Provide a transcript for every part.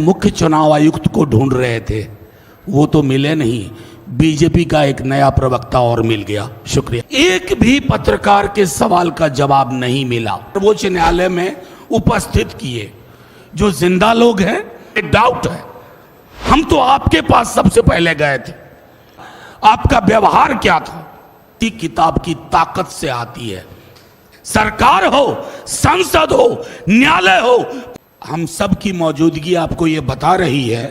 मुख्य चुनाव आयुक्त को ढूंढ रहे थे, वो तो मिले नहीं, बीजेपी का एक नया प्रवक्ता और मिल गया। शुक्रिया। एक भी पत्रकार के सवाल का जवाब नहीं मिला। सर्वोच्च न्यायालय में उपस्थित किए जो जिंदा लोग हैं, डाउट है। हम तो आपके पास सबसे पहले गए थे, आपका व्यवहार क्या था? किताब की ताकत से आती है। सरकार हो, संसद हो, न्यायालय हो, हम सब की मौजूदगी आपको ये बता रही है।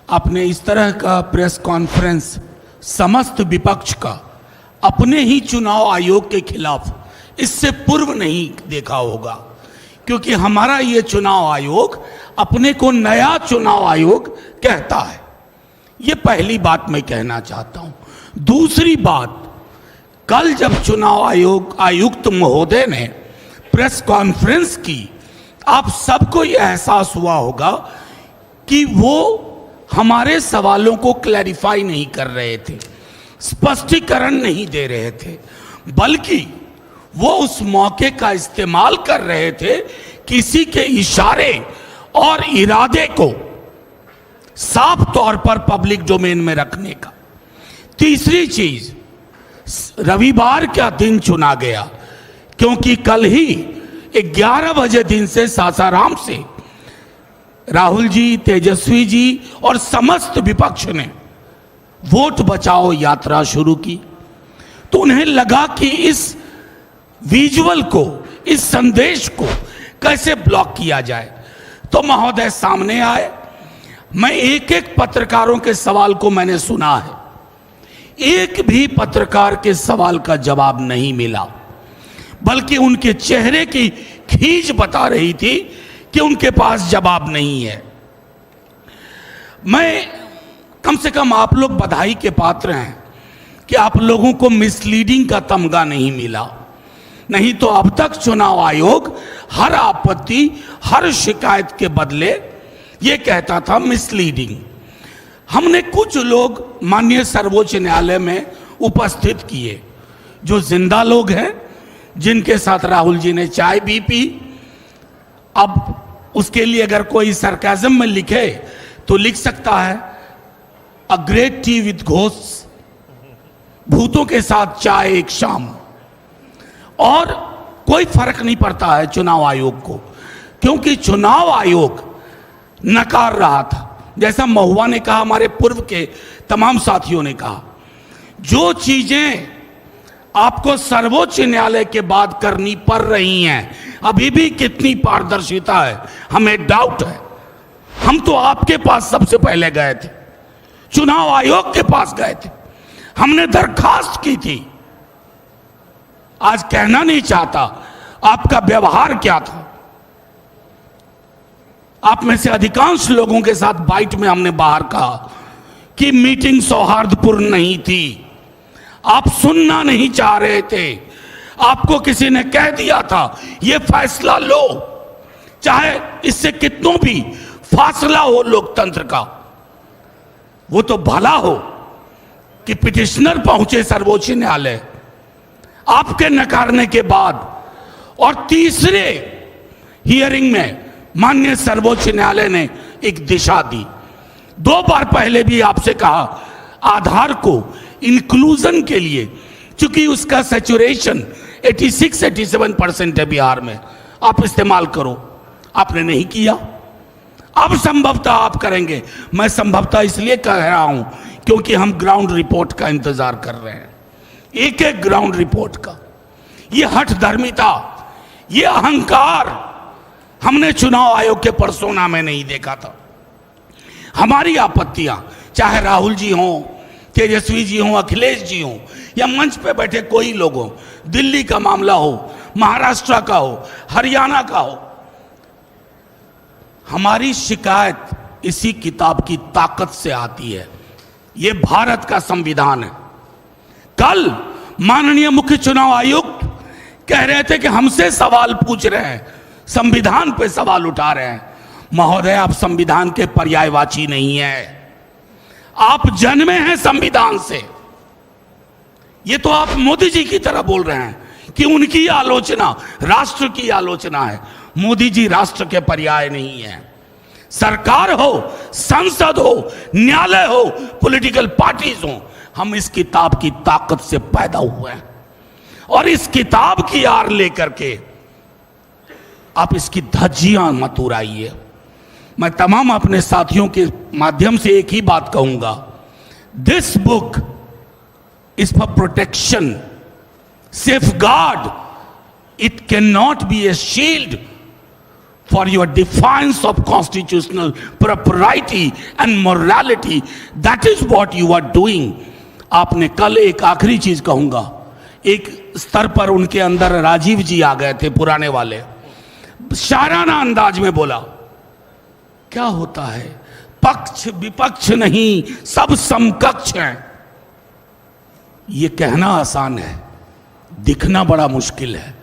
आपने इस तरह का प्रेस कॉन्फ्रेंस समस्त विपक्ष का अपने ही चुनाव आयोग के खिलाफ इससे पूर्व नहीं देखा होगा, क्योंकि हमारा ये चुनाव आयोग अपने को नया चुनाव आयोग कहता है। ये पहली बात मैं कहना चाहता हूं। दूसरी बात, कल जब चुनाव आयोग आयुक्त महोदय ने प्रेस कॉन्फ्रेंस की, आप सबको यह एहसास हुआ होगा कि वो हमारे सवालों को क्लैरिफाई नहीं कर रहे थे, स्पष्टीकरण नहीं दे रहे थे, बल्कि वो उस मौके का इस्तेमाल कर रहे थे किसी के इशारे और इरादे को साफ तौर पर पब्लिक डोमेन में रखने का। तीसरी चीज, रविवार का दिन चुना गया क्योंकि कल ही 11 बजे दिन से सासाराम से राहुल जी, तेजस्वी जी और समस्त विपक्ष ने वोट बचाओ यात्रा शुरू की। तो उन्हें लगा कि इस विजुअल को, इस संदेश को कैसे ब्लॉक किया जाए। तो महोदय सामने आए। मैं एक एक पत्रकारों के सवाल को मैंने सुना है, एक भी पत्रकार के सवाल का जवाब नहीं मिला, बल्कि उनके चेहरे की खींच बता रही थी कि उनके पास जवाब नहीं है। मैं कम से कम आप लोग बधाई के पात्र हैं कि आप लोगों को मिसलीडिंग का तमगा नहीं मिला। नहीं तो अब तक चुनाव आयोग हर आपत्ति, हर शिकायत के बदले ये कहता था मिसलीडिंग। हमने कुछ लोग माननीय सर्वोच्च न्यायालय में उपस्थित किए जो जिंदा लोग हैं, जिनके साथ राहुल जी ने चाय भी पी। अब उसके लिए अगर कोई सरकाज़म में लिखे तो लिख सकता है a great T with ghost, भूतों के साथ चाय एक शाम। और कोई फर्क नहीं पड़ता है चुनाव आयोग को, क्योंकि चुनाव आयोग नकार रहा था। जैसा महुआ ने कहा, हमारे पूर्व के तमाम साथियों ने कहा, जो चीजें आपको सर्वोच्च न्यायालय के बाद करनी पड़ रही हैं, अभी भी कितनी पारदर्शिता है हमें डाउट है। हम तो आपके पास सबसे पहले गए थे, चुनाव आयोग के पास गए थे, हमने दरखास्त की थी। आज कहना नहीं चाहता आपका व्यवहार क्या था। आप में से अधिकांश लोगों के साथ बाइट में हमने बाहर कहा कि मीटिंग सौहार्दपूर्ण नहीं थी, आप सुनना नहीं चाह रहे थे। आपको किसी ने कह दिया था यह फैसला लो, चाहे इससे कितनों भी फासला हो लोकतंत्र का। वो तो भला हो कि पिटिशनर पहुंचे सर्वोच्च न्यायालय आपके नकारने के बाद, और तीसरे हियरिंग में माननीय सर्वोच्च न्यायालय ने एक दिशा दी। 2 बार पहले भी आपसे कहा आधार को इंक्लूजन के लिए, चूंकि उसका सैचुरेशन 86-87% है बिहार में, आप इस्तेमाल करो। आपने नहीं किया। अब संभवतः आप करेंगे। मैं संभवतः इसलिए कह रहा हूं क्योंकि हम ग्राउंड रिपोर्ट का इंतजार कर रहे हैं, एक एक ग्राउंड रिपोर्ट का। ये हठधर्मिता, ये अहंकार हमने चुनाव आयोग के पर्सोना में नहीं देखा था। हमारी आपत्तियां, चाहे राहुल जी हों, तेजस्वी जी हों, अखिलेश जी हों, या मंच पे बैठे कोई लोग हों, दिल्ली का मामला हो, महाराष्ट्र का हो, हरियाणा का हो, हमारी शिकायत इसी किताब की ताकत से आती है। ये भारत का संविधान है। कल माननीय मुख्य चुनाव आयुक्त कह रहे थे कि हमसे सवाल पूछ रहे हैं, संविधान पे सवाल उठा रहे हैं। महोदय, आप संविधान के पर्यायवाची नहीं है, आप जन्मे हैं संविधान से। ये तो आप मोदी जी की तरह बोल रहे हैं कि उनकी आलोचना राष्ट्र की आलोचना है। मोदी जी राष्ट्र के पर्याय नहीं है। सरकार हो, संसद हो, न्यायालय हो, पॉलिटिकल पार्टीज हो, हम इस किताब की ताकत से पैदा हुए हैं। और इस किताब की आड़ लेकर के आप इसकी धज्जियां मत उड़ाइए। मैं तमाम अपने साथियों के माध्यम से एक ही बात कहूंगा, this book is for protection, safeguard, it can not be A shield for your defiance of constitutional propriety and morality. That is what you are doing. आपने कल एक आखिरी चीज कहूंगा, एक स्तर पर उनके अंदर राजीव जी आ गए थे, पुराने वाले, शायराना अंदाज में बोला, क्या होता है पक्ष विपक्ष नहीं, सब समकक्ष हैं। ये कहना आसान है, दिखना बड़ा मुश्किल है।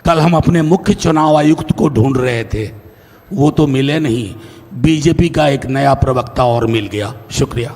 कल हम अपने मुख्य चुनाव आयुक्त को ढूंढ रहे थे, वो तो मिले नहीं, बीजेपी का एक नया प्रवक्ता और मिल गया। शुक्रिया।